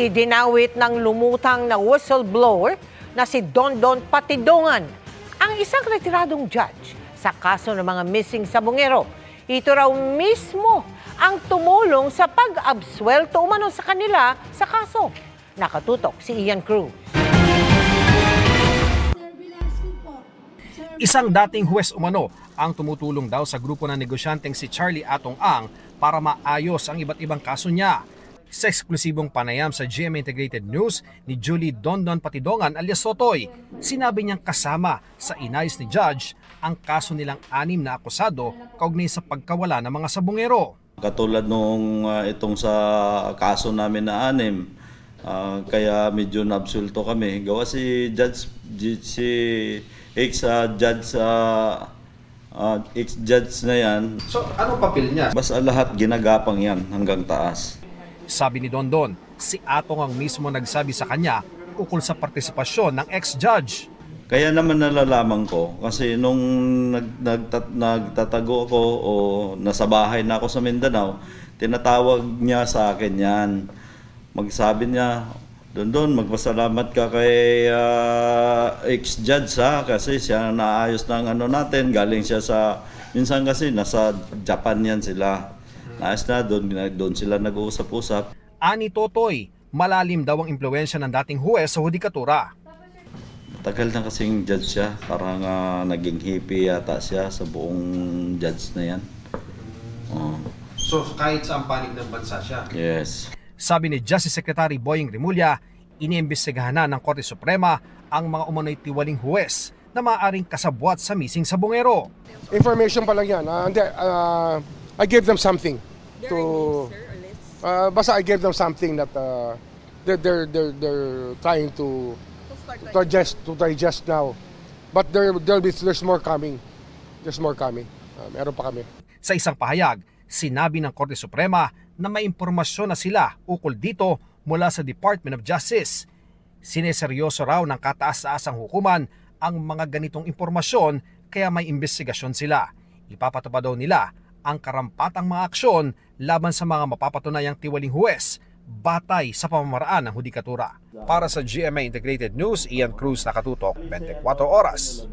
Idinawit ng lumutang na whistleblower na si Dondon Patidongan, ang isang retiradong judge sa kaso ng mga missing sabongero. Ito raw mismo ang tumulong sa pag-absuelto umano sa kanila sa kaso. Nakatutok si Ian Cruz. Isang dating huwes umano ang tumutulong daw sa grupo ng negosyanteng si Charlie Atong Ang para maayos ang iba't ibang kaso niya. Sa eksklusibong panayam sa GMA Integrated News ni Julie Dondon Patidongan alias Sotoy, sinabi niyang kasama sa inayos ni Judge ang kaso nilang 6 na akusado kaugnay sa pagkawala ng mga sabongero. Katulad nung itong sa kaso namin na 6, kaya medyo nabsulto kami. Gawa si Judge, ex-judge na yan. So anong papel niya? Basta lahat ginagapang yan hanggang taas. Sabi ni Dondon, si Atong ang mismo nagsabi sa kanya ukol sa partisipasyon ng ex-judge. Kaya naman nalalaman ko kasi nung nagtatago ako o nasa bahay na ako sa Mindanao, tinatawag niya sa akin yan. Magsabi niya, Dondon, magpasalamat ka kay ex-judge kasi siya naayos ng ano natin. Galing siya sa, minsan kasi nasa Japan yan sila. Naayos na, doon sila nag-uusap-usap. Ani Totoy, malalim daw ang impluwensya ng dating huwes sa hudikatura. Tagal na kasing judge siya, parang naging hippie yata siya sa buong judge na yan. So kahit sa panig ng bansa siya? Yes. Sabi ni Justice Secretary Boying Rimulya, iniimbestigahan na ng Korte Suprema ang mga umano'y tiwaling huwes na maaaring kasabwat sa missing sabongero. Information pa lang yan. I gave them something to basta I gave them something that they're trying to digest now. But there's more coming. There's more coming. Meron pa kami. Sa isang pahayag, sinabi ng Korte Suprema na may impormasyon na sila ukol dito mula sa Department of Justice. Sineseryoso raw ng kataas-taasang hukuman ang mga ganitong impormasyon kaya may investigasyon sila. Ipapatupad daw nila ang karampatang mga aksyon laban sa mga mapapatunayang tiwaling huwes batay sa pamamaraan ng hudikatura. Para sa GMA Integrated News, Ian Cruz, nakatutok 24 oras.